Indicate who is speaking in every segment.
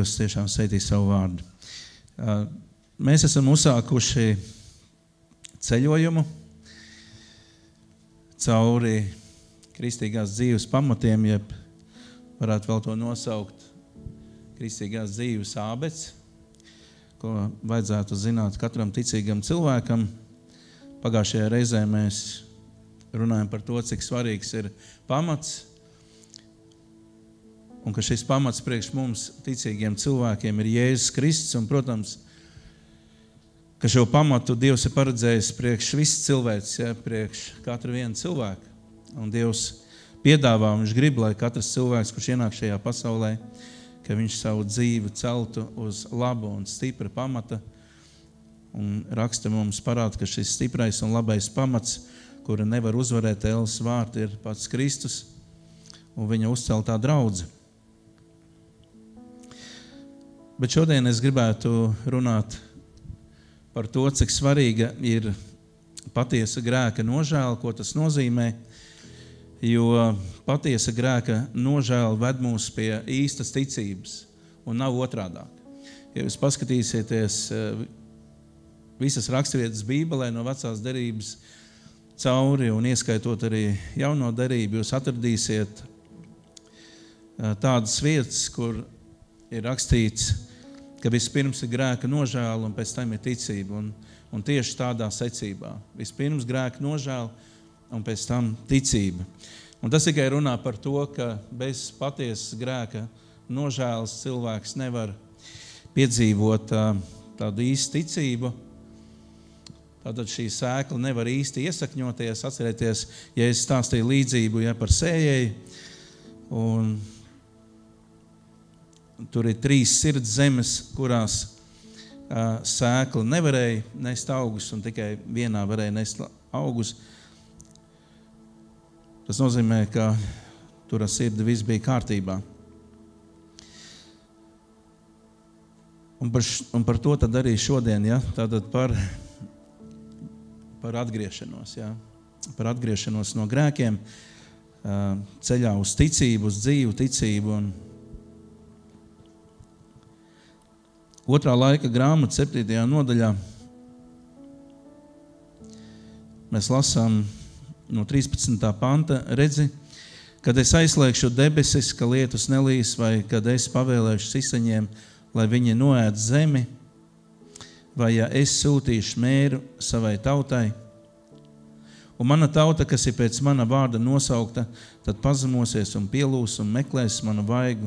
Speaker 1: Dievs tiešām sveitī savu vārdu. Mēs esam uzsākuši ceļojumu cauri kristīgās dzīves pamatiem, jeb varētu vēl to nosaukt kristīgās dzīves ābets, ko vajadzētu zināt katram ticīgam cilvēkam. Pagājušajā reizē mēs runājam par to, cik svarīgs ir pamats, un ka šis pamats priekš mums ticīgiem cilvēkiem ir Jēzus Kristus, un, protams, ka šo pamatu Dievs ir paredzējis priekš visas cilvēces, priekš katru vienu cilvēku. Un Dievs piedāvā, un viņš grib, lai katrs cilvēks, kurš ienāk šajā pasaulē, ka viņš savu dzīvi celtu uz labu un stipra pamata. Un raksta mums parāda, ka šis stiprais un labais pamats, kura nevar uzvarēt ēles vārti, ir pats Kristus un viņa uzceltā draudze. Bet šodien es gribētu runāt par to, cik svarīga ir patiesa grēka nožēla, ko tas nozīmē, jo patiesa grēka nožēla ved mūs pie īstas ticības un nav otrādāk. Ja jūs paskatīsieties visas raksturvietas Bībelē no vecās derības cauri un ieskaitot arī jauno derību, jūs atradīsiet tādas vietas, kur ir rakstīts, ka vispirms ir grēka nožēla un pēc tam ir ticība. Un tieši tādā secībā. Vispirms grēka nožēla un pēc tam ticība. Un tas tikai runā par to, ka bez patiesas grēka nožēlas cilvēks nevar piedzīvot tādu īstu ticību. Tātad šī sēkla nevar īsti iesakņoties. Atcerieties, ja es stāstīju līdzību par sējēju, un tur ir 3 sirds zemes, kurās sēkla nevarēja nest augus, un tikai vienā varēja nest augus. Tas nozīmē, ka tur ar sirdi viss bija kārtībā. Un par to tad arī šodien, tātad par atgriešanos, par atgriešanos no grēkiem, ceļā uz ticību, uz dzīvu ticību. Un 2. laika grāmata 7. nodaļā mēs lasām no 13. panta, redzi, kad es aizslēgšu debesis, ka lietus nelīs, vai kad es pavēlēšu sisaņiem, lai viņi noēd zemi, vai ja es sūtīšu mēru savai tautai, un mana tauta, kas ir pēc mana vārda nosaukta, tad pazemosies un pielūs un meklēs manu vaigu,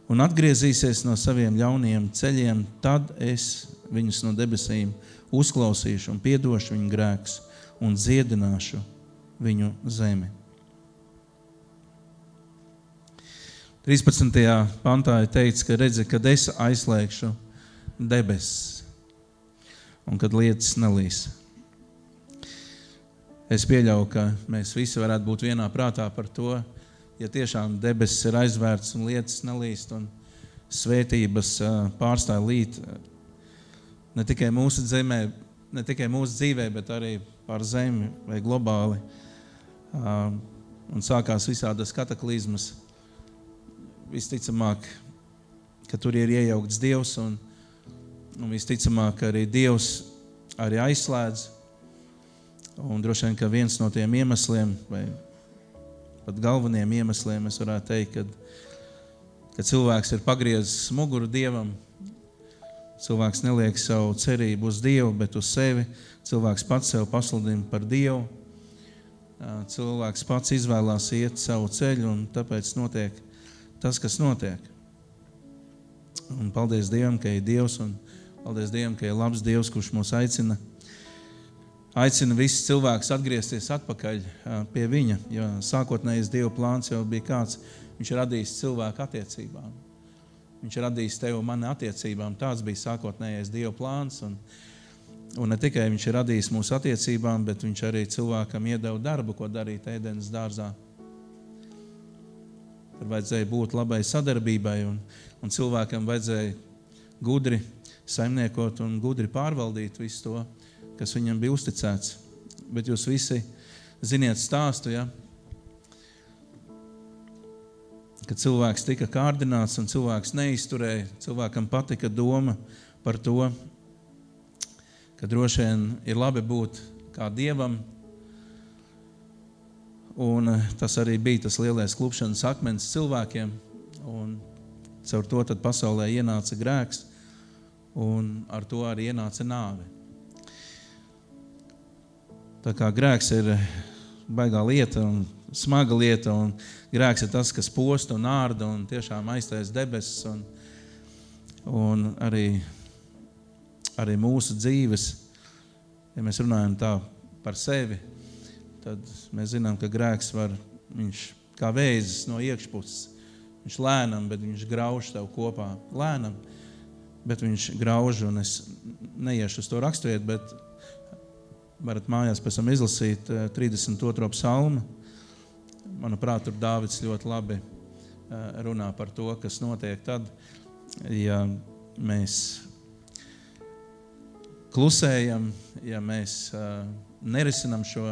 Speaker 1: un atgriezīsies no saviem ļaunajiem ceļiem, tad es viņus no debesīm uzklausīšu un piedošu viņu grēkus un dziedināšu viņu zemi. 13. pantā ir teikts, ka redzi, kad es aizslēgšu debesis un kad lietas nelīs. Es pieļauju, ka mēs visi varētu būt vienā prātā par to, ja tiešām debesis ir aizvērts un lietas nelīst un svētības pārstāj līt ne tikai mūsu zemē, ne tikai mūsu dzīvē, bet arī pār zemi vai globāli. Un sākās visādas kataklizmas. Visticamāk, ka tur ir iejaukts Dievs un visticamāk arī Dievs arī aizslēdz. Un droši vien, ka viens no tiem iemesliem vai pat galveniem iemesliem es varētu teikt, ka cilvēks ir pagriezis muguru Dievam. Cilvēks neliek savu cerību uz Dievu, bet uz sevi. Cilvēks pats sev pasludina par Dievu. Cilvēks pats izvēlās iet savu ceļu, un tāpēc notiek tas, kas notiek. Un paldies Dievam, ka ir Dievs, un paldies Dievam, ka ir labs Dievs, kurš mūs aicina visus cilvēkus atgriezties atpakaļ pie viņa, jo sākotnējais Dieva plāns jau bija kāds. Viņš radījis cilvēku attiecībām. Viņš radījis tevi un mani attiecībām. Tāds bija sākotnējais Dieva plāns, un ne tikai viņš ir radījis mūsu attiecībām, bet viņš arī cilvēkam iedeva darbu, ko darīt ēdenes dārzā. Tur vajadzēja būt labai sadarbībai, un cilvēkam vajadzēja gudri saimniekot un gudri pārvaldīt visu to, kas viņam bija uzticēts. Bet jūs visi ziniet stāstu, ka cilvēks tika kārdināts un cilvēks neizturēja. Cilvēkam patika doma par to, ka droši vien ir labi būt kā Dievam. Un tas arī bija tas lielais klupšanas akmens cilvēkiem. Un caur to tad pasaulē ienāca grēks un ar to arī ienāca nāve. Tā kā grēks ir baigā lieta un smaga lieta, un grēks ir tas, kas posta un ārda un tiešām aiztais debesis, un arī mūsu dzīves, ja mēs runājam tā par sevi, tad mēs zinām, ka grēks viņš kā vēzis no iekšpuses, viņš lēnam, bet viņš grauž tev kopā lēnam, bet viņš grauž, un es neiešu uz to raksturiet, bet varat mājās pēc tam izlasīt 32. psalmu. Manuprāt, tur Dāvids ļoti labi runā par to, kas notiek tad, ja mēs klusējam, ja mēs nerisinam šo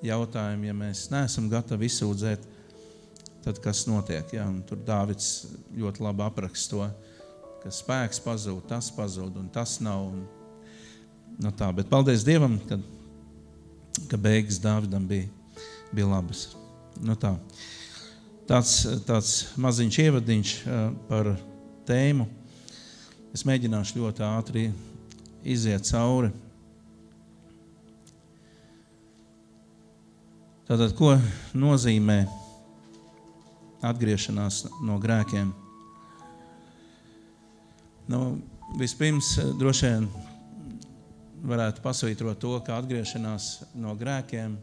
Speaker 1: jautājumu, ja mēs neesam gatavi izsūdzēt, tad kas notiek. Ja? Un tur Dāvids ļoti labi apraksta to, ka spēks pazūd, tas pazūd un tas nav. Un tā. Bet paldies Dievam, ka beigas Dāvidam bija labas. Tā. Tāds maziņš ievadiņš par tēmu. Es mēģināšu ļoti ātri iziet cauri. Tātad, ko nozīmē atgriešanās no grēkiem? Vispirms droši vien varētu pasvītrot to, ka atgriešanās no grēkiem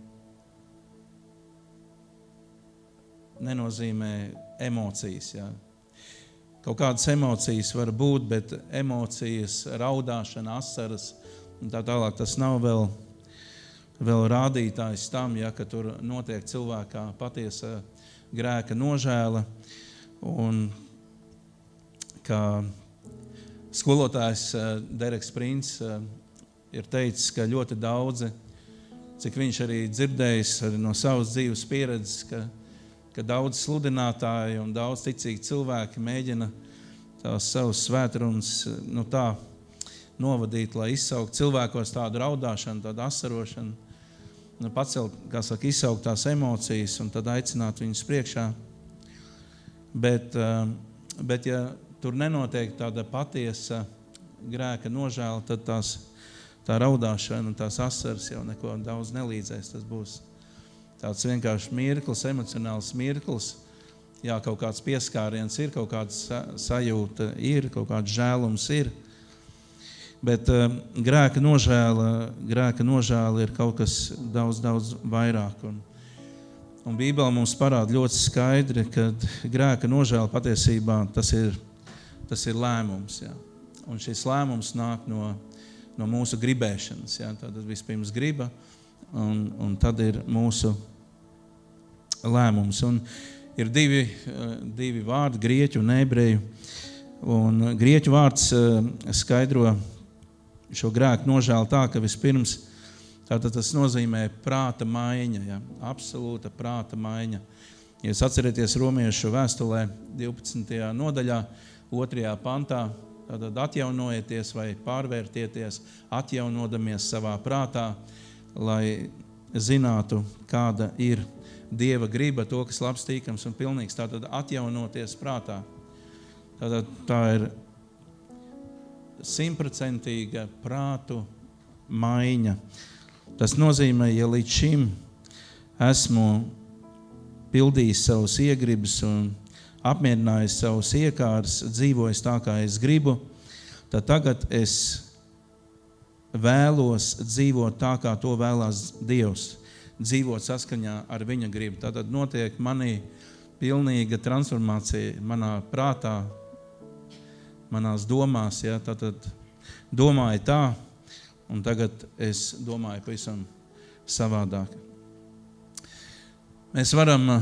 Speaker 1: nenozīmē emocijas. Ja. Kaut kādas emocijas var būt, bet emocijas, raudāšana, asaras un tā tālāk, tas nav vēl rādītājs tam, ja, ka tur notiek cilvēkā patiesa grēka nožēla. Un kā skolotājs Dereks Prints ir teicis, ka ļoti daudzi, cik viņš arī dzirdējis arī no savas dzīves pieredzes, ka daudz sludinātāji un daudz ticīgi cilvēki mēģina tās savus svētrunas tā novadīt, lai izsaukt cilvēkos tādu raudāšanu, tādu asarošanu, pacelt, kā saka, izsaukt tās emocijas un tad aicināt viņus priekšā. Bet ja tur nenotiek tāda patiesa grēka nožēla, tad tā raudāšana un tās asaras jau neko daudz nelīdzēs. Tas būs tāds vienkārši mirklis, emocionāls mirklis. Jā, kaut kāds pieskāriens ir, kaut kāds sajūta ir, kaut kāds žēlums ir. Bet grēka nožēla ir kaut kas daudz, daudz vairāk. Un Bībele mums parāda ļoti skaidri, ka grēka nožēla patiesībā tas ir lēmums. Jā. Un šis lēmums nāk no mūsu gribēšanas. Jā. Tad vispirms griba, un tad ir mūsu lēmums. Un ir divi vārdi, grieķu un ebreju. Un grieķu vārds skaidro šo grēku nožēlu tā, ka vispirms tātad tas nozīmē prāta maiņa, ja? Absolūta prāta maiņa. Ja jūs atcerieties Romiešu vēstulē 12. nodaļā, 2. pantā, tātad atjaunojieties vai pārvērtieties, atjaunodamies savā prātā, lai zinātu, kāda ir Dieva griba, to, kas labs, tīkams un pilnīgs. Tātad atjaunoties prātā. Tātad tā ir 100% prātu maiņa. Tas nozīmē, ja līdz šim esmu pildījis savus iegribus un apmierinājis savus iekārs, dzīvojis tā, kā es gribu, tad tagad es vēlos dzīvot tā, kā to vēlās Dievs. Dzīvot saskaņā ar viņa gribu. Tātad notiek manī pilnīga transformācija manā prātā, manās domās. Ja? Tātad domāju tā, un tagad es domāju pavisam savādāk. Mēs varam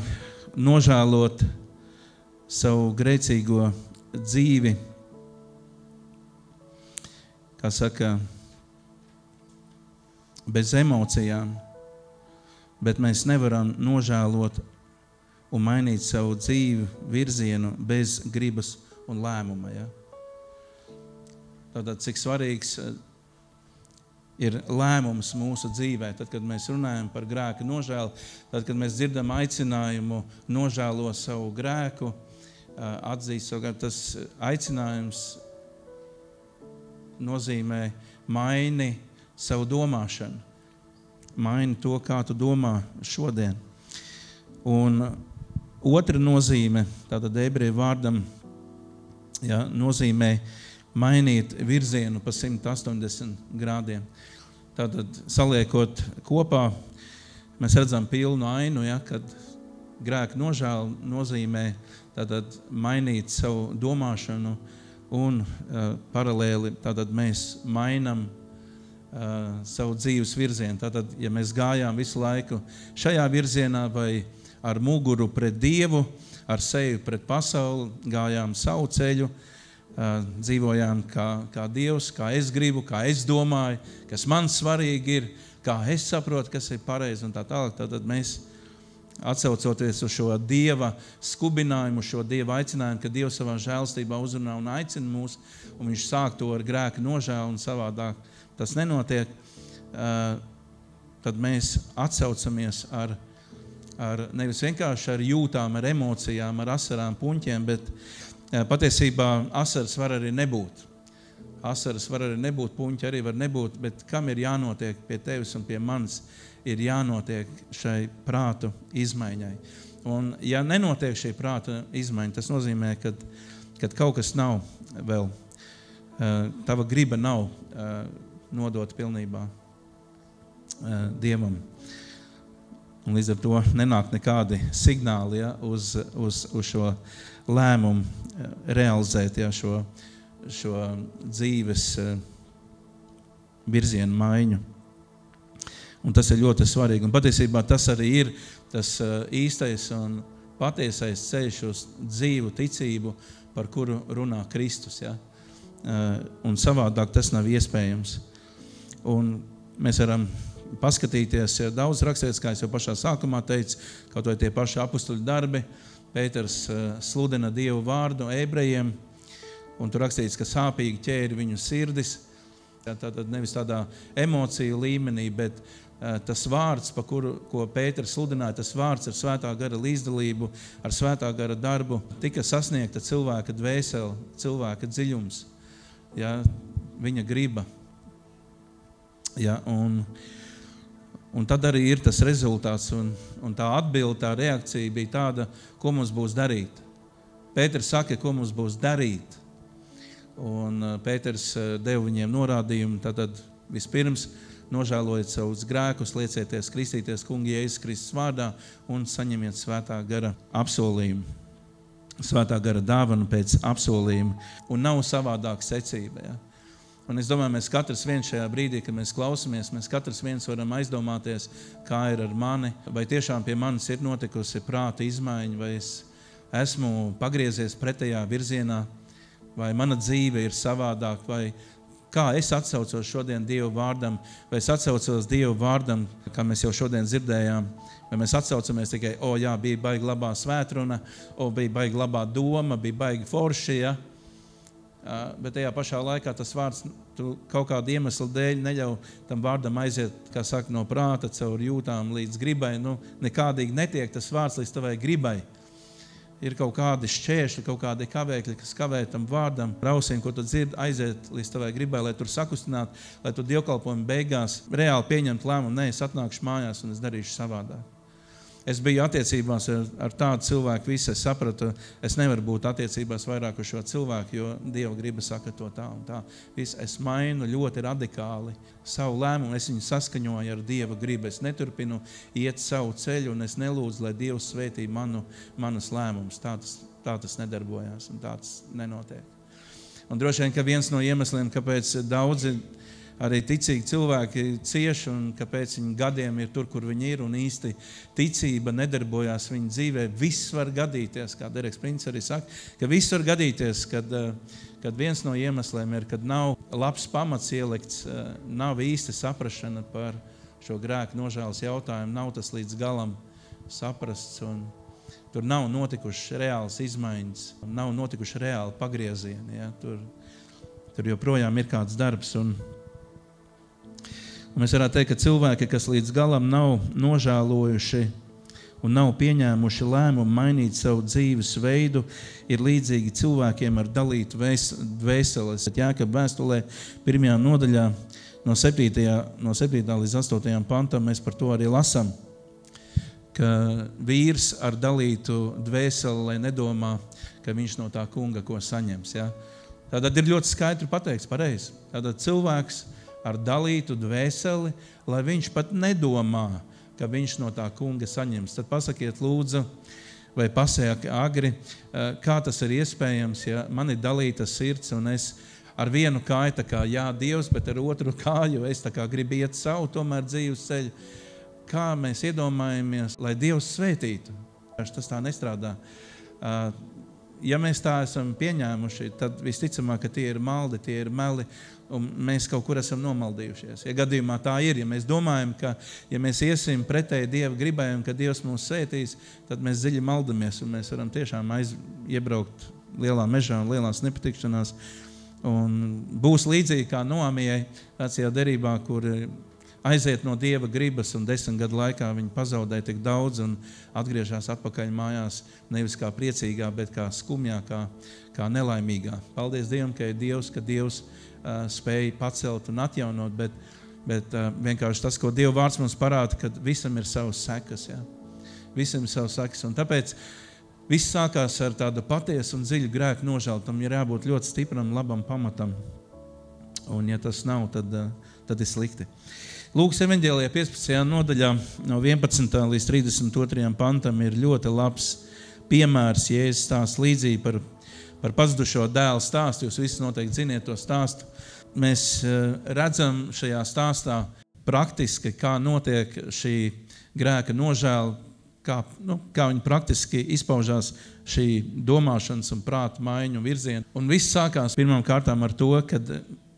Speaker 1: nožēlot savu grēcīgo dzīvi, kā saka, bez emocijām, bet mēs nevaram nožēlot un mainīt savu dzīvi virzienu bez gribas un lēmuma. Ja? Tātad, cik svarīgs ir lēmums mūsu dzīvē, tad, kad mēs runājam par grēka nožēlu, tad, kad mēs dzirdam aicinājumu nožēlo savu grēku, atzīst savu grēku, tas aicinājums nozīmē maini savu domāšanu. Maini to, kā tu domā šodien. Un otra nozīme, tātad ebreju vārdam, ja, nozīmē mainīt virzienu pa 180 grādiem. Tātad, saliekot kopā, mēs redzam pilnu ainu, ja, kad grēka nožēla nozīmē tātad mainīt savu domāšanu un paralēli tātad mēs mainam savu dzīves virzienu. Tātad, ja mēs gājām visu laiku šajā virzienā vai ar muguru pret Dievu, ar seju pret pasauli, gājām savu ceļu, dzīvojām kā Dievs, kā es gribu, kā es domāju, kas man svarīgi ir, kā es saprotu, kas ir pareizi un tā tālāk. Tātad mēs atsaucoties uz šo Dieva skubinājumu, šo Dieva aicinājumu, ka Dievs savā žēlstībā uzrunā un aicina mūs, un viņš sāk to ar grēka nožēlu un savādāk tas nenotiek, tad mēs atsaucamies ar nevis vienkārši ar jūtām, ar emocijām, ar asarām, puņķiem, bet patiesībā asaras var arī nebūt. Asaras var arī nebūt, puņķi arī var nebūt, bet kam ir jānotiek pie tevis un pie manis, ir jānotiek šai prātu izmaiņai. Un ja nenotiek šī prāta izmaiņa, tas nozīmē, kad kaut kas nav vēl, tava griba nav nodot pilnībā Dievam. Un līdz ar to nenāk nekādi signāli, ja, uz šo lēmumu realizēt, ja, šo dzīves virzienu maiņu. Un tas ir ļoti svarīgi. Un patiesībā tas arī ir tas īstais un patiesais ceļš uz dzīvu ticību, par kuru runā Kristus. Ja. Un savādāk tas nav iespējams. Un mēs varam paskatīties, ja daudz rakstīts, kā es jau pašā sākumā teicu, kaut vai tie paši apustuļu darbi, Pēters sludina Dievu vārdu ebrejiem, un tur rakstīts, ka sāpīgi ķēri viņu sirdis, tātad nevis tādā emociju līmenī, bet tas vārds, ko Pēters sludināja, tas vārds ar svētā gara līdzdalību, ar svētā gara darbu, tika sasniegta cilvēka dvēsele, cilvēka dziļums, ja, viņa griba. Ja, un tad arī ir tas rezultāts, un tā atbilde, tā reakcija bija tāda, ko mums būs darīt. Pēters saka, ko mums būs darīt. Un Pēters deva viņiem norādījumu, tātad vispirms nožēlojiet savus grēkus, liecieties kristīties kunga Jēzus Kristus vārdā un saņemiet svētā gara apsolījumu. Svētā gara dāvanu pēc apsolījuma. Un nav savādāk secība, ja. Un es domāju, mēs katrs viens šajā brīdī, kad mēs klausamies, mēs katrs viens varam aizdomāties, kā ir ar mani, vai tiešām pie manis ir notikusi prāta izmaiņa, vai es esmu pagriezies pretējā virzienā, vai mana dzīve ir savādāk, vai kā es atsaucos šodien Dievu vārdam, vai es atsaucos Dievu vārdam, kā mēs jau šodien dzirdējām, vai mēs atsaucamies tikai, jā, bija baigi labā svētruna, bija baigi labā doma, bija baigi forši, ja? Bet tajā pašā laikā tas vārds tu kaut kādu iemeslu dēļ neļauj tam vārdam aiziet, kā saka, no prāta caur jūtām līdz gribai. Nekādīgi netiek tas vārds līdz tavai gribai. Ir kaut kādi šķēršļi, kaut kādi kavēkļi, kas kavē tam vārdam, rausiem, ko tu dzirdi, aiziet līdz tavai gribai, lai tur sakustinātu, lai tu dievkalpojumu beigās reāli pieņemtu lēmumu, es atnākšu mājās un es darīšu savādāk. Es biju attiecībās ar tādu cilvēku, visu es sapratu, es nevaru būt attiecībās vairāk ar šo cilvēku, jo Dieva griba saka to tā un tā. Es mainu ļoti radikāli savu lēmumu, es viņu saskaņoju ar Dieva gribu, es neturpinu iet savu ceļu un es nelūdzu, lai Dievs svētī manas lēmumus. Tā tas nedarbojās un tā tas nenotiek. Un droši vien, ka viens no iemesliem, kāpēc daudzi arī ticīgi cilvēki cieši un kāpēc viņi gadiem ir tur, kur viņi ir un īsti ticība nedarbojās viņa dzīvē. Viss var gadīties, kā Dereks Prince arī saka, ka viss var gadīties, kad viens no iemesliem ir, kad nav labs pamats ielikts, nav īsti saprašana par šo grēku nožēlas jautājumu, nav tas līdz galam saprasts Tur nav notikušas reālas izmaiņas, nav notikuši reāli pagriezieni. Ja? Tur joprojām ir kāds darbs. Un mēs varētu teikt, ka cilvēki, kas līdz galam nav nožēlojuši un nav pieņēmuši lēmumu mainīt savu dzīves veidu, ir līdzīgi cilvēkiem ar dalītu dvēseles. Jākab vēstulē 1. nodaļā no 7. līdz 8. pantam mēs par to arī lasām, ka vīrs ar dalītu dvēseli, lai nedomā, ka viņš no tā kunga ko saņems. Ja? Tātad ir ļoti skaidri pateikts pareizi. Tātad cilvēks ar dalītu dvēseli, lai viņš pat nedomā, ka viņš no tā kunga saņems. Tad pasakiet lūdzu, vai pasēk agri, kā tas ir iespējams, ja man ir dalīta sirds un es ar vienu kāju tā kā jā, Dievs, bet ar otru kāju es tā kā gribu iet savu tomēr dzīves ceļu. Kā mēs iedomājamies, lai Dievs svētītu? Tas tā nestrādā. Ja mēs tā esam pieņēmuši, tad visticamāk, ka tie ir maldi, tie ir meli, un mēs kaut kur esam nomaldījušies. Ja gadījumā tā ir, ja mēs domājam, ka ja mēs iesim pretēji Dieva gribai un ka Dievs mūs svētīs, tad mēs dziļi maldamies un mēs varam tiešām iebraukt lielā mežā un lielās nepatikšanās. Un būs līdzīgi kā Noamijai vecajā derībā, kur aiziet no Dieva gribas un 10 gadu laikā viņi pazaudēja tik daudz un atgriežās atpakaļ mājās nevis kā priecīgā, bet kā skumjā, kā nelaimīgā. Paldies Dievam, ka Dievs spēja pacelt un atjaunot, bet vienkārši tas, ko Dieva vārds mums parāda, ka visam ir savas sekas. Ja? Visam ir savas sekas. Un tāpēc viss sākās ar tādu patiesu un dziļu grēku nožēlu. Tam ir jābūt ļoti stipram, labam pamatam. Un ja tas nav, tad ir slikti. Lūkas evaņģēlijā 15. nodaļā no 11. līdz 32. pantam ir ļoti labs piemērs, Jēzus stāsts līdzīgi par pazudušo dēlu stāstu. Jūs visi noteikti ziniet to stāstu. Mēs redzam šajā stāstā praktiski, kā notiek šī grēka nožēla, kā viņa praktiski izpaužās šī domāšanas un prāta maiņu virziena. Un viss sākās pirmām kārtām ar to, kad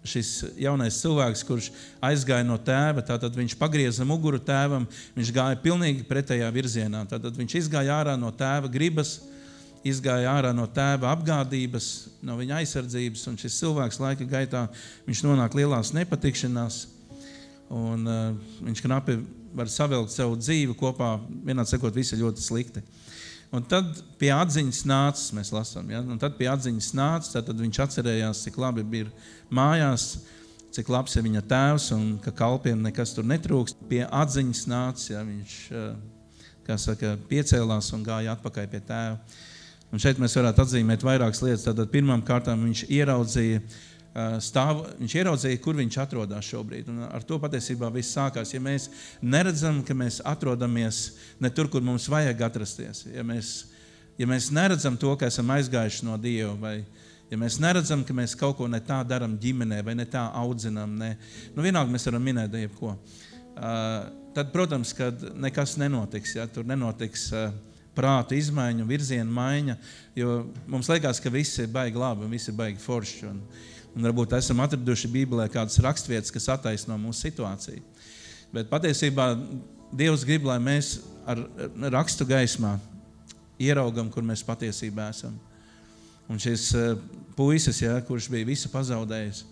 Speaker 1: šis jaunais cilvēks, kurš aizgāja no tēva, tātad viņš pagrieza muguru tēvam, viņš gāja pilnīgi pretējā virzienā. Tātad viņš izgāja ārā no tēva gribas, izgāja ārā no tēva apgādības, no viņa aizsardzības, un šis cilvēks laika gaitā, viņš nonāk lielās nepatikšanās, un viņš knapi var savilkt savu dzīvi kopā, vienādi sakot, visi ļoti slikti. Un tad pie atziņas nāca, mēs lasām, ja? Un tad pie atziņas nāca, tad viņš atcerējās, cik labi ir mājās, cik labs ir viņa tēvs un ka kalpiem nekas tur netrūkst. Pie atziņas nāca, ja? Viņš, kā saka, piecēlās un gāja atpakaļ pie tēva. Un šeit mēs varētu atzīmēt vairākas lietas. Tātad pirmām kārtām viņš ieraudzīja, kur viņš atrodas šobrīd. Un ar to patiesībā viss sākās. Ja mēs neredzam, ka mēs atrodamies ne tur, kur mums vajag atrasties, ja mēs neredzam to, ka esam aizgājuši no Dieva, vai ja mēs neredzam, ka mēs kaut ko ne tā daram ģimenē, vai ne tā audzinam, vienalga mēs varam minēt jebko, tad, protams, kad nekas nenotiks, ja, tur nenotiks prātu izmaiņu, virzienu maiņa, jo mums liekas, ka viss ir baigi labi un viss ir baigi forši. Un varbūt esam atraduši Bībelē kādas rakstvietas, kas attaisno mūsu situāciju. Bet patiesībā Dievs grib, lai mēs ar rakstu gaismā ieraugam, kur mēs patiesībā esam. Un šis puisis, ja, kurš bija visu pazaudējis,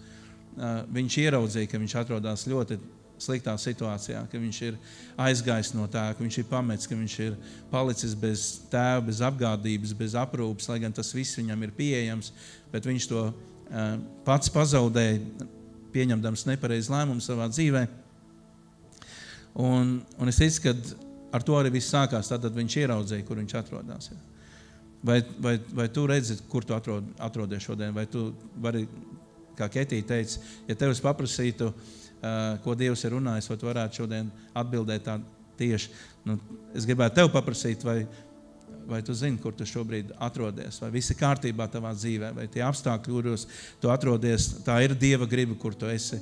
Speaker 1: viņš ieraudzīja, ka viņš atrodas ļoti sliktā situācijā, ka viņš ir aizgājis no tā, ka viņš ir pamets, ka viņš ir palicis bez tēva, bez apgādības, bez aprūpes, lai gan tas viss viņam ir pieejams, bet viņš to pats pazaudēja, pieņemdams nepareizu lēmumu savā dzīvē. Un es teicu, ka ar to arī viss sākās, tātad viņš ieraudzīja, kur viņš atrodas. Ja. Vai tu redzi, kur tu atrodies šodien, vai tu vari, kā Ketija teica, ja tevis paprasītu, ko Dievs ir runājis, vai tu varētu šodien atbildēt tā tieši. Es gribētu tev paprasīt, vai tu zini, kur tu šobrīd atrodies, vai viss ir kārtībā tavā dzīvē, vai tie apstākļi, kuros tu atrodies, tā ir Dieva griba, kur tu esi.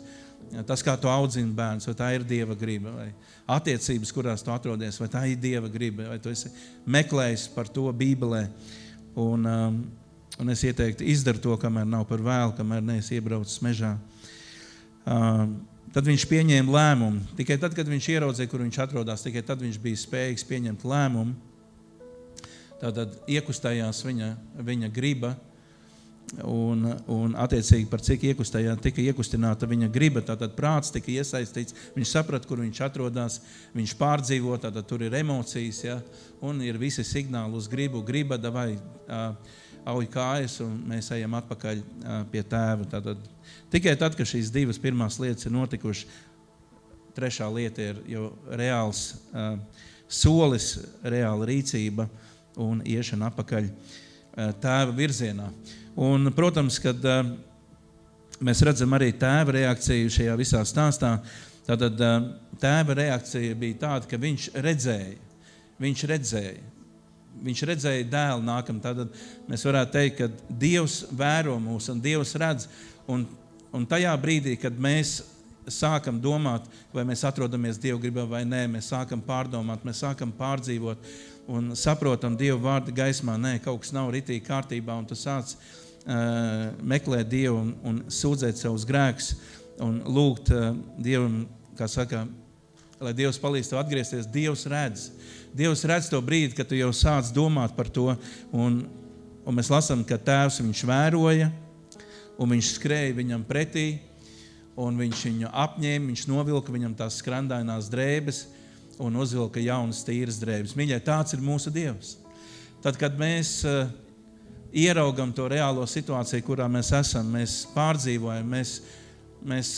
Speaker 1: Tas, kā tu audzini bērns, vai tā ir Dieva griba, vai attiecības, kurās tu atrodies, vai tā ir Dieva griba, vai tu esi meklējis par to Bībelē. Un es ieteiktu, izdara to, kamēr nav par vēlu, kamēr neesi iebraucis mežā. Tad viņš pieņēma lēmumu. Tikai tad, kad viņš ieraudzīja, kur viņš atrodas, tikai tad viņš bija spējīgs pieņemt lēmumu. tātad iekustējās viņa griba, un attiecīgi par cik tika iekustināta viņa griba, tātad prāts tika iesaistīts, viņš saprata, kur viņš atrodas, viņš pārdzīvo, tātad tur ir emocijas, ja, un ir visi signāli uz griba, davai auj kājas, un mēs ejam atpakaļ pie tēva. Tātad, tikai tad, kad šīs divas pirmās lietas ir notikušas, trešā lieta ir jau reāls solis, reāla rīcība un iešana atpakaļ tēva virzienā. Un, protams, kad mēs redzam arī tēva reakciju šajā visā stāstā, tad tēva reakcija bija tāda, ka viņš redzēja dēlu nākam. Tad mēs varētu teikt, ka Dievs vēro mūs un Dievs redz. Un tajā brīdī, kad mēs sākam domāt, vai mēs atrodamies Dieva gribā vai nē, mēs sākam pārdomāt, mēs sākam pārdzīvot un saprotam Dieva vārda gaismā, nē, kaut kas nav ritīgi kārtībā, un tu sāc meklēt Dievu un sūdzēt savus grēkus un lūgt Dievam, kā saka, lai Dievs palīdz tev atgriezties. Dievs redz to brīdi, kad tu jau sāc domāt par to, un mēs lasām, ka tēvs viņš vēroja, un viņš skrēja viņam pretī, un viņš viņu apņēma, viņš novilka viņam tās skrandainās drēbes un uzvilka jaunas tīras drēbes. Mīļie, tāds ir mūsu Dievs. Tad, kad mēs ieraugam to reālo situāciju, kurā mēs esam, mēs pārdzīvojam, mēs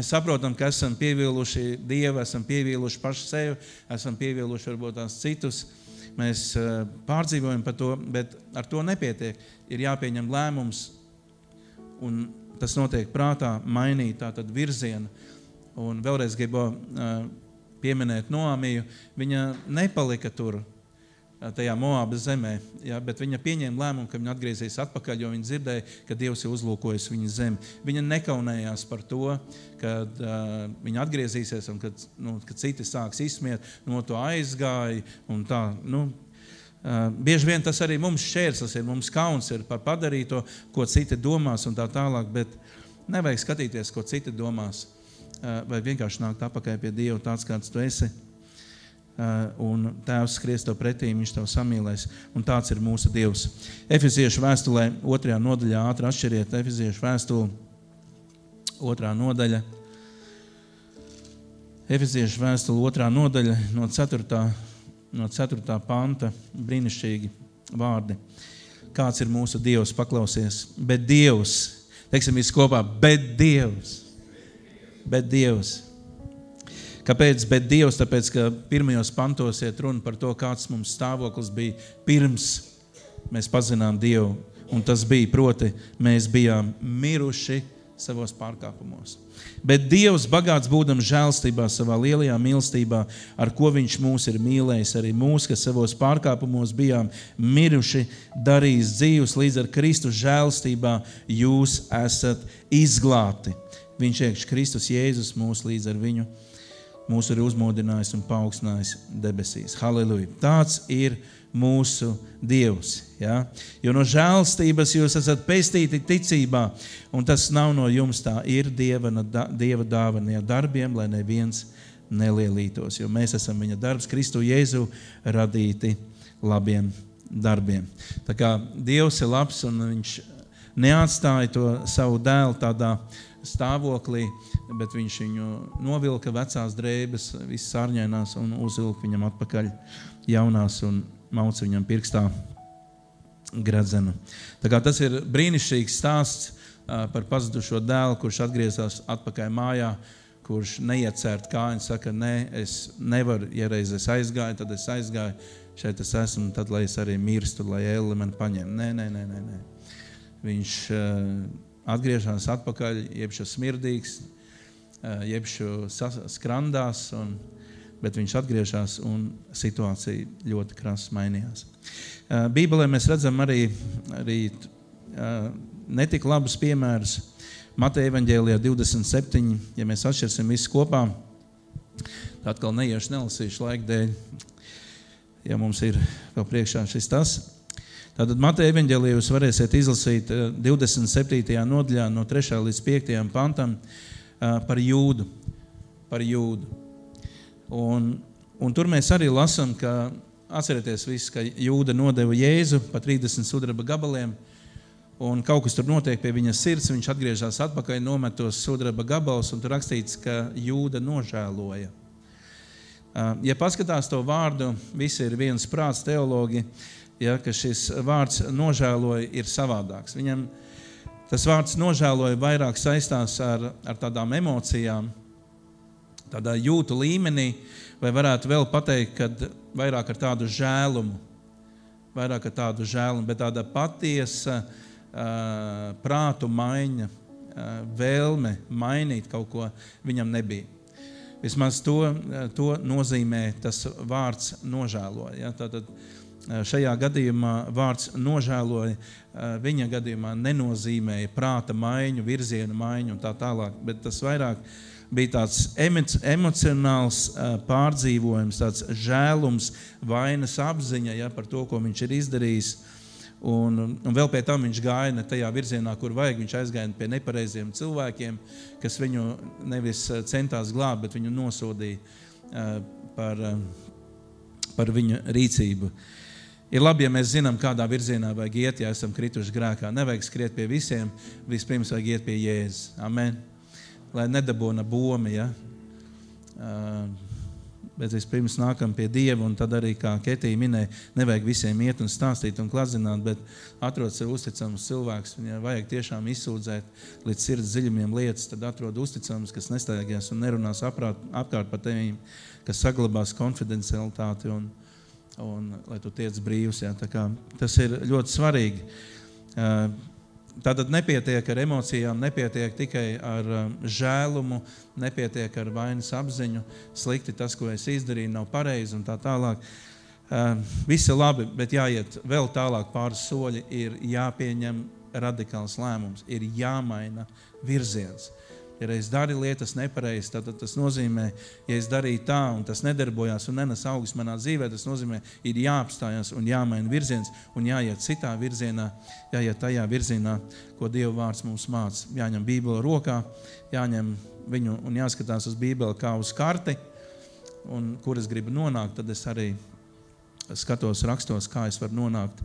Speaker 1: saprotam, ka esam pievīluši Dievu, esam pievīluši paši sevi, esam pievīluši varbūt tās citus, mēs pārdzīvojam par to, bet ar to nepietiek. Ir jāpieņem lēmums, un tas notiek prātā, mainīt tātad virzienu. Un vēlreiz gribu pieminēt Noāmiju, viņa nepalika tur, tajā Moābas zemē, ja, bet viņa pieņēma lēmumu, ka viņa atgriezīs atpakaļ, jo viņa dzirdēja, ka Dievs ir uzlūkojis viņa zemi. Viņa nekaunējās par to, kad viņa atgriezīsies un kad citi sāks izsmiet, no to aizgāja un tā. Bieži vien tas arī mums šķērslis ir, mums kauns ir par padarīto, ko citi domās un tā tālāk, bet nevajag skatīties, ko citi domās, vai vienkārši nākt atpakaļ pie Dieva tāds, kāds tu esi. Un tēvs skries tev pretī, viņš tev samīlēs, un tāds ir mūsu Dievs. Efeziešu vēstulē 2. nodaļā, ātri atšķiriet, Efeziešu vēstuli 2. nodaļa. Efeziešu vēstuli 2. nodaļa no 4. panta, brīnišķīgi vārdi. Kāds ir mūsu Dievs, paklausies. Bet Dievs, teiksim visi kopā, bet Dievs. Kāpēc? Bet Dievs, tāpēc, ka pirmajos pantos iet runa par to, kāds mums stāvoklis bija pirms mēs pazinām Dievu. Un tas bija, proti, mēs bijām miruši savos pārkāpumos. Bet Dievs, bagāts būdams žēlstībā, savā lielajā mīlestībā, ar ko viņš mūs ir mīlējis, arī mūs, kas savos pārkāpumos bijām miruši, darījis dzīvus līdz ar Kristu žēlstībā, jūs esat izglābti. Viņš iekš Kristus Jēzus mūs līdz ar viņu. Mūsu ir uzmodinājis un paaugstinājis debesīs. Halleluja. Tāds ir mūsu Dievs. Ja? Jo no žēlstības jūs esat pestīti ticībā, un tas nav no jums, tā ir Dieva dāvana darbiem, lai neviens nelielītos. Jo mēs esam viņa darbs, Kristu Jēzu, radīti labiem darbiem. Tā kā Dievs ir labs, un viņš neatstāja to savu dēlu tādā stāvoklī, bet viņš viņu novilka vecās drēbes, visas sārņainās, un uzvilka viņam atpakaļ jaunās un mauca viņam pirkstā gredzenu. Tā kā tas ir brīnišķīgs stāsts par pazudušo dēlu, kurš atgriezās atpakaļ mājā, kurš neiecērt kājiņu, saka, nē, es nevaru, ja reiz es aizgāju, tad es aizgāju, šeit es esmu, tad lai es arī mirstu, lai Elli mani paņem. Nē. Viņš atgriežās atpakaļ, jebšu smirdīgs, jebšu skrandās, bet viņš atgriežās un situācija ļoti krasi mainījās. Bībelē mēs redzam arī netik labus piemērus. Mateja evaņģēlijā 27, ja mēs atšķirsim visu kopā, tā atkal nelasīšu laika dēļ, ja mums ir vēl priekšā šis tas. Tātad Mateja evaņģēlijā jūs varēsiet izlasīt 27. nodaļā no 3. līdz 5. pantam par Jūdu. Un tur mēs arī lasām, ka atcerieties visu, ka Jūda nodeva Jēzu pa 30 sudraba gabaliem, un kaut kas tur notiek pie viņa sirds, viņš atgriežās atpakaļ, nomet tos sudraba gabals, un tur rakstīts, ka Jūda nožēloja. Ja paskatās to vārdu, visi ir viens prāts teologi, ja, ka šis vārds nožēloja ir savādāks. Viņam tas vārds nožēloja vairāk saistās ar tādām emocijām, tādā jūtu līmenī, vai varētu vēl pateikt, kad vairāk ar tādu žēlumu, bet tāda patiesa prātu maiņa, vēlme mainīt kaut ko viņam nebija. Vismaz to nozīmē tas vārds nožēloja. Ja? Tātad šajā gadījumā vārds nožēloja, viņa gadījumā nenozīmēja prāta maiņu, virziena maiņu un tā tālāk, bet tas vairāk bija tāds emocionāls pārdzīvojums, tāds žēlums, vainas apziņa, ja, par to, ko viņš ir izdarījis. Un vēl pie tam viņš gāja ne tajā virzienā, kur vajag. Viņš aizgāja pie nepareiziem cilvēkiem, kas viņu nevis centās glābt, bet viņu nosodīja par viņu rīcību. Ir labi, ja mēs zinām, kādā virzienā vajag iet, ja esam krituši grēkā. Nevajag skriet pie visiem, vispirms vajag iet pie Jēzus. Amen. Lai nedabūna bomi, ja. Bet vispirms nākam pie Dieva, un tad arī, kā Ketija minēja, nevajag visiem iet un stāstīt un klazināt, bet atrod sev uzticams cilvēks, un ja vajag tiešām izsūdzēt līdz sirds dziļumiem lietas, tad atrod uzticams, kas nestaigās un nerunās apkārt par tevīm, kas saglabās konfidencialitāti un lai tu tiec brīvs. Ja. Tā kā tas ir ļoti svarīgi. Tātad nepietiek ar emocijām, nepietiek tikai ar žēlumu, nepietiek ar vainas apziņu, slikti tas, ko es izdarīju, nav pareizi un tā tālāk. Viss ir labi, bet jāiet vēl tālāk pāris soļi, ir jāpieņem radikāls lēmums, ir jāmaina virziens. Ja reiz dari lietas nepareizi, tad tas nozīmē, ja es darīju tā un tas nedarbojās un nenes augus manā dzīvē, tas nozīmē, ir jāapstājās un jāmaina virziens un jāiet citā virzienā, jāiet tajā virzienā, ko Dieva vārds mums māca. Jāņem Bībeli rokā, jāņem viņu un jāskatās uz Bībeli kā uz karti, un kur es gribu nonākt, tad es arī skatos rakstos, kā es varu nonākt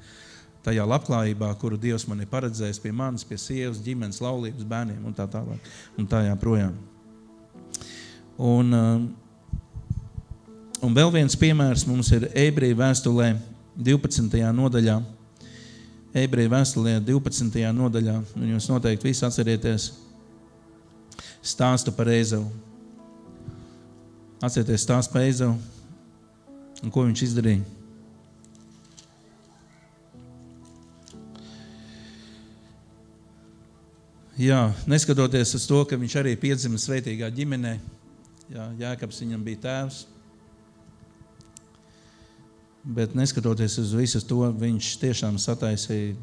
Speaker 1: tajā labklājībā, kuru Dievs man ir paredzējis pie manis, pie sievas, ģimenes, laulības, bērniem un tā tālāk. Un tā jāprojām. Un vēl viens piemērs mums ir Ebreju vēstulē 12. nodaļā. Ebreju vēstulē 12. nodaļā. Un jūs noteikti visi atcerieties stāstu par Ezavu. Atcerieties stāstu par Ezavu un ko viņš izdarīja. Jā, neskatoties uz to, ka viņš arī piedzima svētīgā ģimenē, jā, Jēkabs viņam bija tēvs, bet neskatoties uz visu to, viņš tiešām sataisīja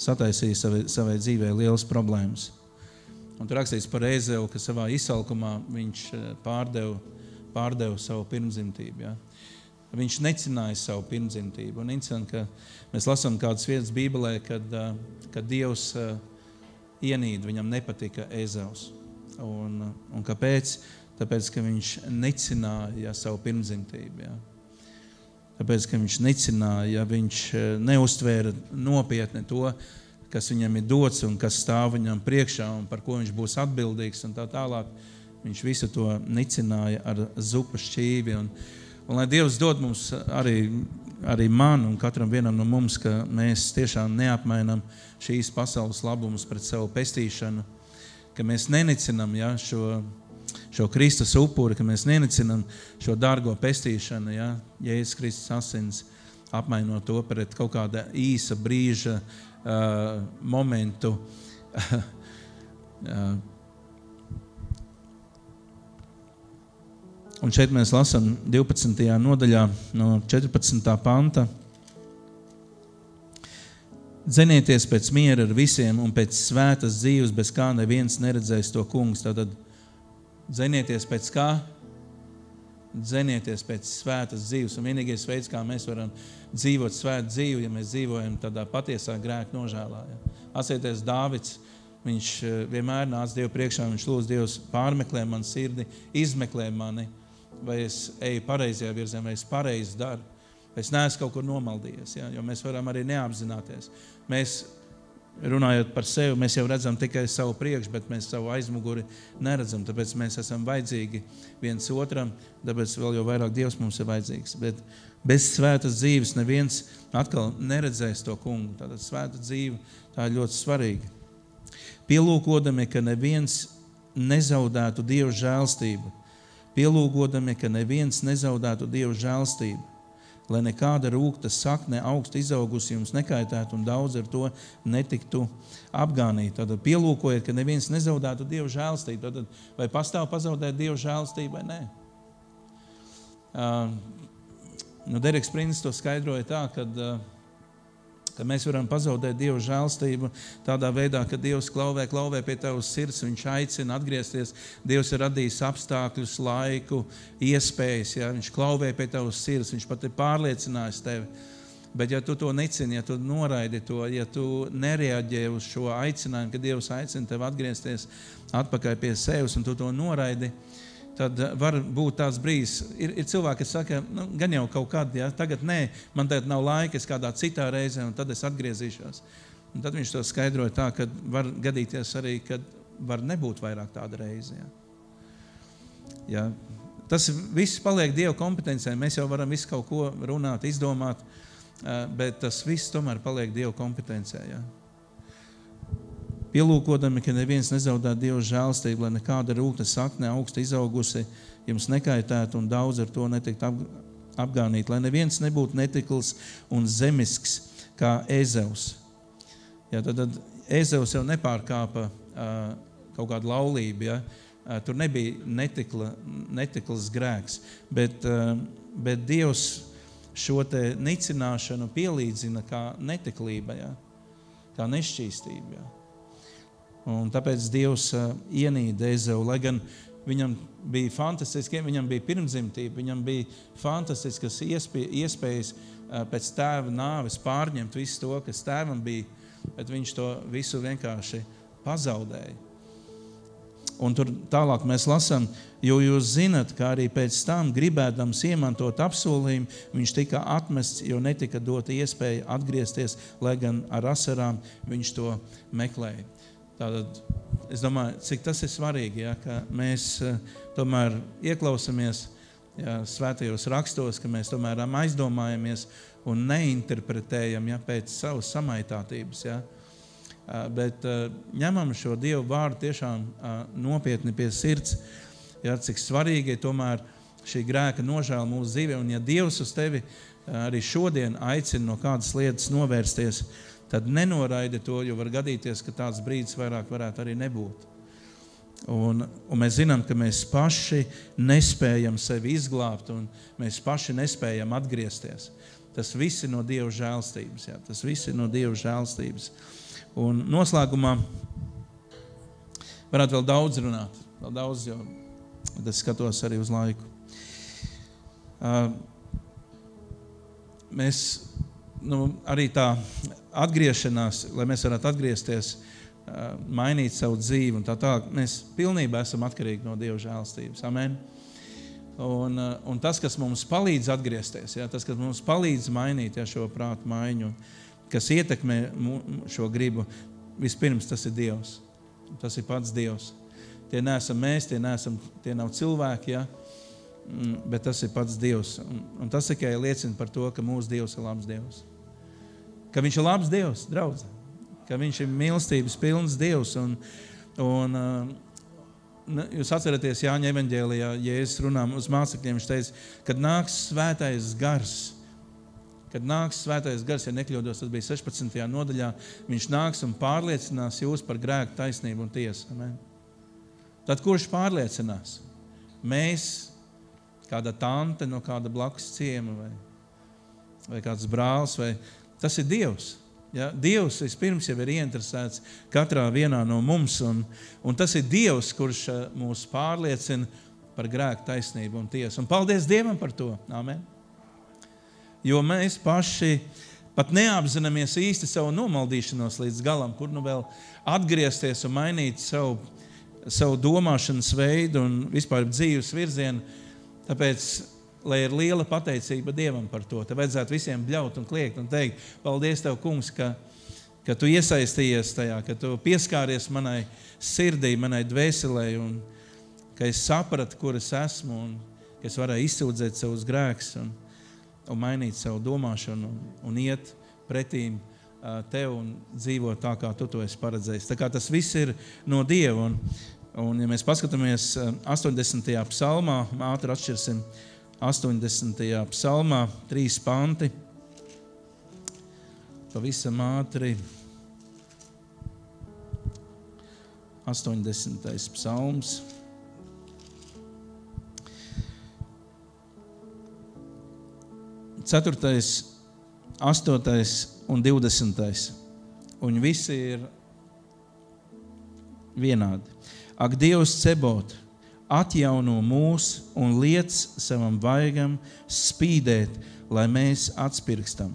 Speaker 1: savai dzīvē lielas problēmas. Un tur rakstīts par Ezavu, ka savā izsalkumā viņš pārdeva savu pirmdzimtību. Jā. Viņš necināja savu pirmdzimtību. Un interesanti, ka mēs lasām kādas vietas Bībelē, kad Dievs ienīd, viņam nepatika Ezavs. Un kāpēc? Tāpēc, ka viņš necināja savu pirmdzimtību. Ja. Tāpēc, ka viņš necināja, viņš neuztvēra nopietni to, kas viņam ir dots un kas stāv viņam priekšā un par ko viņš būs atbildīgs un tā tālāk. Viņš visu to necināja ar zupas šķīvi. Un lai Dievs dod mums arī man un katram vienam no mums, ka mēs tiešām neapmainam šīs pasaules labumus pret savu pestīšanu, ka mēs nenicinam šo Kristus upuri, ka mēs nenicinam šo dārgo pestīšanu, Jēzus Kristus asins, apmainot to pret kaut kāda īsa brīža momentu. Un šeit mēs lasām 12. nodaļā no 14. panta. Dzenieties pēc miera ar visiem un pēc svētas dzīves, bez kā neviens neredzēs to kungs. Tātad dzenieties pēc kā? Dzenieties pēc svētas dzīves. Un vienīgais veids, kā mēs varam dzīvot svētu dzīvi, ja mēs dzīvojam tādā patiesā grēka nožēlā. Ja. Atcerieties, Dāvids, viņš vienmēr nāca Dievu priekšā, viņš lūdz Dievs pārmeklē man sirdi, izmeklē mani, vai es eju pareizajā virzienā, vai es pareizi daru, vai es neesmu kaut kur nomaldījies, ja? Jo mēs varam arī neapzināties. Mēs, runājot par sevi, mēs jau redzam tikai savu priekšu, bet mēs savu aizmuguri neredzam, tāpēc mēs esam vajadzīgi viens otram, tāpēc vēl jau vairāk Dievs mums ir vajadzīgs. Bet bez svētas dzīves neviens atkal neredzēs to kungu. Tātad svēta dzīve, tā ir ļoti svarīga. Pielūkodami, ka neviens nezaudētu Dievu žēlstību. Pielūgodami, ka neviens nezaudētu Dievu žēlstību. Lai nekāda rūkta sakne augstu izaugusi jums nekaitētu un daudz ar to netiktu apgānīt. Tātad pielūkojiet, ka neviens nezaudētu Dievu žēlstību. Tātad vai pastāv pazaudēt Dievu žēlstību vai nē? Dereks Prins to skaidroja tā, ka mēs varam pazaudēt Dievu žēlstību tādā veidā, ka Dievs klauvē pie tavas sirds, viņš aicina atgriezties. Dievs ir radījis apstākļus, laiku, iespējas, ja? Viņš klauvē pie tavas sirds, viņš pat ir pārliecinājis tevi. Bet ja tu to necini, ja tu noraidi to, ja tu nereaģē uz šo aicinājumu, ka Dievs aicina tevi atgriezties atpakaļ pie sevis un tu to noraidi, tad var būt tāds brīdis. Ir cilvēki, kas saka, gan jau kaut kad, ja, tagad nē, man tagad nav laika, es kādā citā reizē, un tad es atgriezīšos. Un tad viņš to skaidroja tā, ka var gadīties arī, kad var nebūt vairāk tāda reize. Ja. Ja. Tas viss paliek Dieva kompetencē. Mēs jau varam visu kaut ko runāt, izdomāt, bet tas viss tomēr paliek Dieva kompetencē. Ja. Pielūkodami, ka neviens nezaudētu Dievu žēlstību, lai nekāda rūkta sakne augsta izaugusi jums nekaitētu un daudz ar to netikt apgānīt, lai neviens nebūtu netikls un zemisks kā Ezevs. Ja, tad Ezevs jau nepārkāpa kaut kādu laulību, ja? Tur nebija netikls grēks, bet Dievs šo te nicināšanu pielīdzina kā netiklība, ja? Kā nešķīstība. Ja? Un tāpēc Dievs ienīda Ezevu, lai gan viņam bija fantastiski, viņam bija pirmdzimtība, viņam bija fantastiskas iespējas pēc tēva nāves pārņemt visu to, kas tēvam bija, bet viņš to visu vienkārši pazaudēja. Un tur tālāk mēs lasām, jo jūs zinat, ka arī pēc tam gribēdams iemantot apsolījumu, viņš tika atmests, jo netika dota iespēja atgriezties, lai gan ar asarām viņš to meklēja. Tātad, es domāju, cik tas ir svarīgi, ja, ka mēs tomēr ieklausamies svētajos rakstos, ka mēs tomēr aizdomājamies un neinterpretējam pēc savas samaitātības. Ja. Bet ņemam šo Dievu vārdu tiešām nopietni pie sirds, ja, cik svarīgi ir tomēr šī grēka nožēla mūsu dzīvē. Un ja Dievs uz tevi arī šodien aicina no kādas lietas novērsties, tad nenoraidi to, jo var gadīties, ka tāds brīdis vairāk varētu arī nebūt. Un mēs zinām, ka mēs paši nespējam sevi izglābt un mēs paši nespējam atgriezties. Tas viss ir no Dieva žēlstības. Jā. Tas viss ir no Dieva žēlstības. Un noslēgumā varētu vēl daudz runāt. Vēl daudz, jo es skatos arī uz laiku. Mēs arī tā atgriešanās, lai mēs varētu atgriezties, mainīt savu dzīvi un tā tālāk, mēs pilnībā esam atkarīgi no Dieva žēlstības. Amen. Un tas, kas mums palīdz atgriezties, ja, tas, kas mums palīdz mainīt šo prātu maiņu, kas ietekmē šo gribu, vispirms tas ir Dievs. Tas ir pats Dievs. Tie neesam mēs, tie nav cilvēki, ja, bet tas ir pats Dievs. Un tas tikai liecina par to, ka mūsu Dievs ir labs Dievs. Ka viņš ir labs Dievs, draudze. Ka viņš ir mīlestības pilns Dievs. Un jūs atceraties Jāņa evaņģēlijā, Jēzus runā uz mācekļiem, viņš teica, kad nāks svētais gars, ja nekļūdos, tas bija 16. nodaļā, viņš nāks un pārliecinās jūs par grēku, taisnību un tiesu. Amen. Tad kurš pārliecinās? Mēs, kāda tante no kāda blakus ciema vai kāds brālis, vai tas ir Dievs. Ja? Dievs vispirms jau ir ieinteresēts katrā vienā no mums, un tas ir Dievs, kurš mūs pārliecina par grēku, taisnību un tiesu. Un paldies Dievam par to. Amen. Jo mēs paši pat neapzināmies īsti savu nomaldīšanos līdz galam, kur nu vēl atgriezties un mainīt savu domāšanas veidu un vispār dzīves virzienu. Tāpēc, lai ir liela pateicība Dievam par to, te vajadzētu visiem bļaut un kliegt un teikt, paldies Tev, kungs, ka Tu iesaistījies tajā, ka Tu pieskāries manai sirdī, manai dvēselē un ka es sapratu, kur es esmu un ka es varēju izsūdzēt savus grēkus un mainīt savu domāšanu un iet pretīm Tev un dzīvot tā, kā Tu to esi paredzējis. Tā kā tas viss ir no Dieva. Un ja mēs paskatāmies 80. psalmā, ātri atšķirsim 80. psalmā, 3 panti. Pavisam ātri. 80. psalms. 4., 8. un 20. Un visi ir vienādi. Ak, Dievs Cebot, atjauno mūs un liec savam vaigam spīdēt, lai mēs atspirkstam.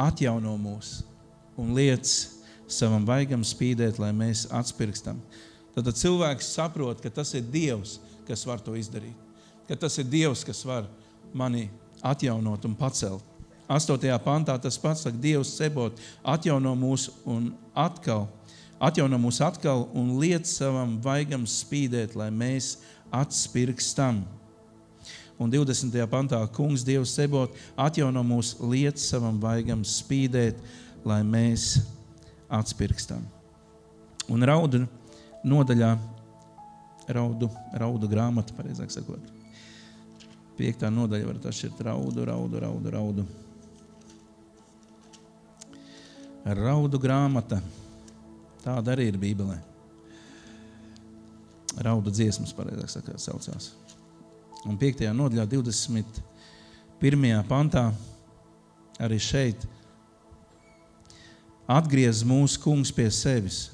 Speaker 1: Atjauno mūs un liec savam vaigam spīdēt, lai mēs atspirkstam. Tad cilvēks saprot, ka tas ir Dievs, kas var to izdarīt. Ka tas ir Dievs, kas var mani atjaunot un pacelt. 8. pantā tas pats saka, Dievs Cebot, atjauno mūs atkal un liec savam vaigam spīdēt, lai mēs atspirkstam. Un 20. pantā, kungs Dievs Cebot, atjauno mūs, liec savam vaigam spīdēt, lai mēs atspirkstam. Un raudu nodaļā, raudu grāmata, pareizāk sakot. 5. nodaļa var atšķirt raudu. Raudu grāmata. Tāda arī ir Bībelē. Raudu dziesmas, pareizāk sakot, saucās. Un 5. nodaļā, 21. pantā, arī šeit, atgriez mūsu kungs pie sevis,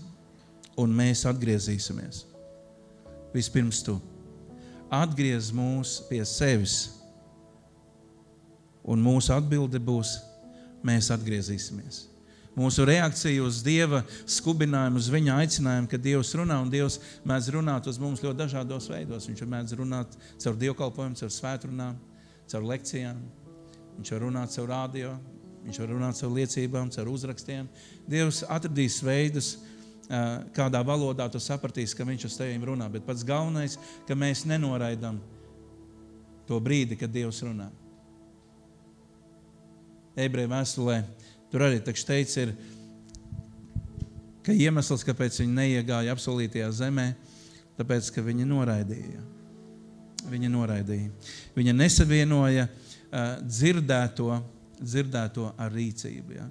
Speaker 1: un mēs atgriezīsimies. Vispirms tu. Atgriez mūs pie sevis, un mūsu atbilde būs, mēs atgriezīsimies. Mūsu reakcija uz Dieva skubinājumu, uz viņa aicinājumu, kad Dievs runā, un Dievs mēdz runāt uz mums ļoti dažādos veidos. Viņš mēdz runāt caur dievkalpojumu, caur svētrunām, caur lekcijām. Viņš var runāt caur radio, viņš var runāt caur liecībām, caur uzrakstiem. Dievs atradīs veidus, kādā valodā tu sapratīsi, ka viņš uz tevīm runā. Bet pats galvenais, ka mēs nenoraidam to brīdi, kad Dievs runā. Ebreju vēstulē tur arī takš teica ir, ka iemesls, kāpēc viņi neiegāja apsolītajā zemē, tāpēc, ka viņi noraidīja. Viņa nesavienoja dzirdēto ar rīcību. Ja?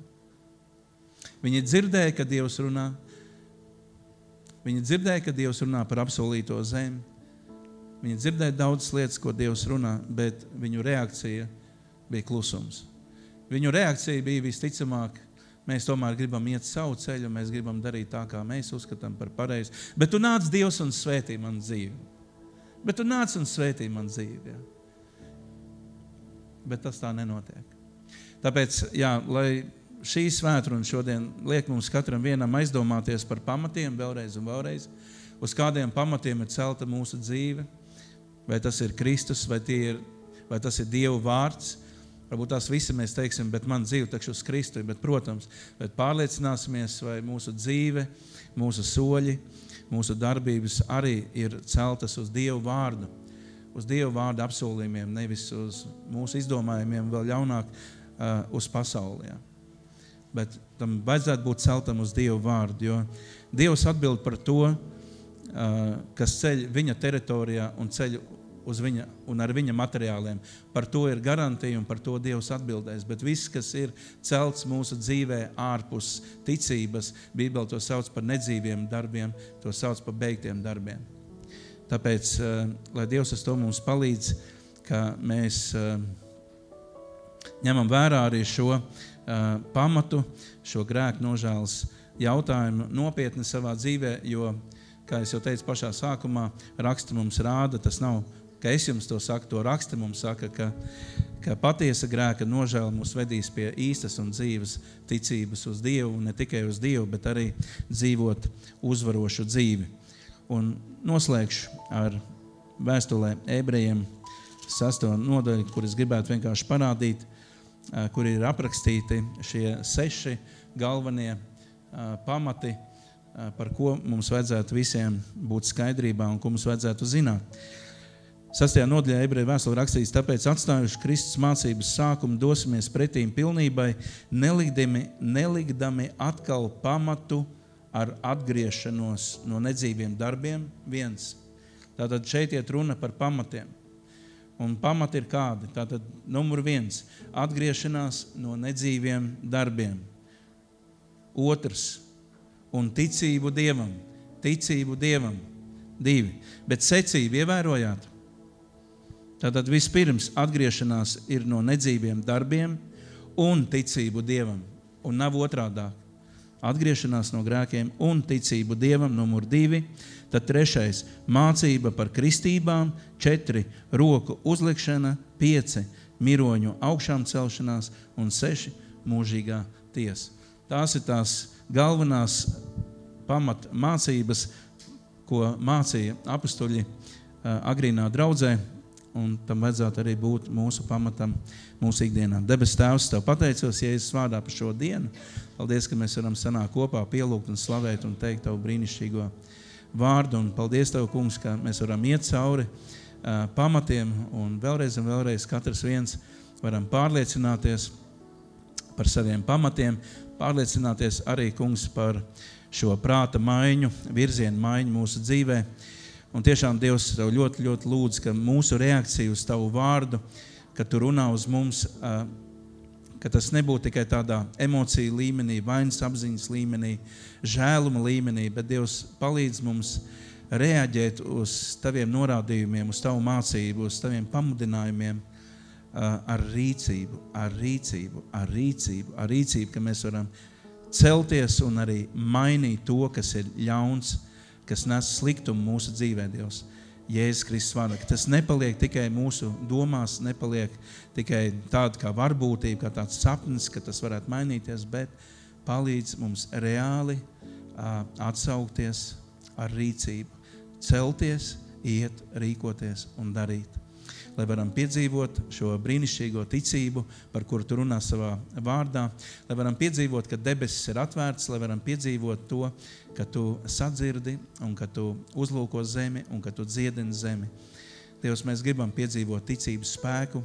Speaker 1: Viņi dzirdēja, ka Dievs runā. Viņi dzirdēja, ka Dievs runā par apsolīto zemi. Viņi dzirdēja daudzas lietas, ko Dievs runā, bet viņu reakcija bija klusums. Viņu reakcija bija visticamāk, mēs tomēr gribam iet savu ceļu, mēs gribam darīt tā, kā mēs uzskatām par pareizi. Bet tu nāc Dievs un svētī man dzīvi. Ja? Bet tas tā nenotiek. Tāpēc, lai šī svētruna šodien liek mums katram vienam aizdomāties par pamatiem vēlreiz un vēlreiz, uz kādiem pamatiem ir celta mūsu dzīve, vai tas ir Kristus, vai tas ir Dieva vārds. Varbūt tās visi mēs teiksim, bet man dzīve takš uz Kristu, bet, protams, bet pārliecināsimies, vai mūsu dzīve, mūsu soļi, mūsu darbības arī ir celtas uz Dievu vārdu, uz Dievu vārdu apsolījumiem, nevis uz mūsu izdomājumiem, vēl ļaunāk uz pasauli. Ja. Bet tam vajadzētu būt celtam uz Dievu vārdu, jo Dievs atbild par to, kas ceļ viņa teritorijā un ceļ uz viņa un ar viņa materiāliem. Par to ir garantija un par to Dievs atbildēs. Bet viss, kas ir celts mūsu dzīvē ārpus ticības, Bībele to sauc par nedzīviem darbiem, to sauc par beigtiem darbiem. Tāpēc, lai Dievs uz to mums palīdz, ka mēs ņemam vērā arī šo pamatu, šo grēku nožēlas jautājumu nopietni savā dzīvē, jo, kā es jau teicu pašā sākumā, raksti mums rāda, tas nav, ka es jums to saku, to raksti mums saka, ka patiesa grēka nožēla mūs vedīs pie īstas un dzīves ticības uz Dievu, un ne tikai uz Dievu, bet arī dzīvot uzvarošu dzīvi. Un noslēgšu ar vēstulē ebrejiem 6. nodaļu, kur es gribētu vienkārši parādīt, kur ir aprakstīti šie 6 galvenie pamati, par ko mums vajadzētu visiem būt skaidrībā un ko mums vajadzētu zināt. 6. nodaļā ebreju vēstulē rakstīts, tāpēc atstājuši Kristus mācības sākumu dosimies pretīm pilnībai, nelikdami atkal pamatu ar atgriešanos no nedzīviem darbiem. 1. Tātad šeit iet runa par pamatiem. Un pamati ir kādi? Tātad numur 1. Atgriešanās no nedzīviem darbiem. 2. Un ticību Dievam. Ticību Dievam. 2. Bet secību ievērojāt? Tātad vispirms atgriešanās ir no nedzīviem darbiem un ticību Dievam. Un nav otrādāk. Atgriešanās no grēkiem un ticību Dievam, numur 2. Tad 3. mācība par kristībām, 4. roku uzlikšana, 5. miroņu augšām celšanās un 6. mūžīgā tiesa. Tās ir tās galvenās pamat mācības, ko mācīja apustuļi agrīnā draudzē, un tam vajadzētu arī būt mūsu pamatam, mūsu ikdienā. Debes Tēvs, Tev pateicos, Jēzus vārdā par šo dienu. Paldies, ka mēs varam sanākt kopā, pielūgt un slavēt un teikt Tavu brīnišķīgo vārdu. Un paldies Tev, Kungs, ka mēs varam iet cauri pamatiem un vēlreiz katrs viens varam pārliecināties par saviem pamatiem, pārliecināties arī, Kungs, par šo prāta maiņu, virzienu maiņu mūsu dzīvē. Un tiešām, Dievs, Tev ļoti, ļoti lūdzu, ka mūsu reakcija uz Tavu vārdu, ka Tu runā uz mums, ka tas nebūtu tikai tādā emociju līmenī, vainas apziņas līmenī, žēluma līmenī, bet Dievs palīdz mums reaģēt uz Taviem norādījumiem, uz Tavu mācību, uz Taviem pamudinājumiem ar rīcību, ka mēs varam celties un arī mainīt to, kas ir ļauns, kas nes sliktumu mūsu dzīvē, Dievs. Jēzus Kristus vārdā, ka tas nepaliek tikai mūsu domās, nepaliek tikai tāda kā varbūtība, kā tāds sapnis, ka tas varētu mainīties, bet palīdz mums reāli atsaukties ar rīcību, celties, iet, rīkoties un darīt. Lai varam piedzīvot šo brīnišķīgo ticību, par kuru Tu runā savā vārdā, lai varam piedzīvot, ka debesis ir atvērts, lai varam piedzīvot to, ka Tu sadzirdi un ka Tu uzlūko zemi un ka Tu dziedini zemi. Dievs, mēs gribam piedzīvot ticības spēku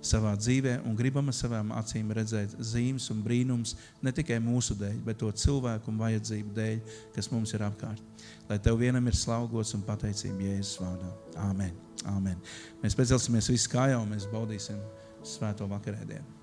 Speaker 1: savā dzīvē un gribam ar savām acīm redzēt zīmes un brīnums ne tikai mūsu dēļ, bet to cilvēku un vajadzību dēļ, kas mums ir apkārt. Lai Tev vienam ir slaugots un pateicība Jēzus vārdā. Āmen. Āmen. Mēs piecelsimies visi kājā un mēs baudīsim svēto vakarēdienu.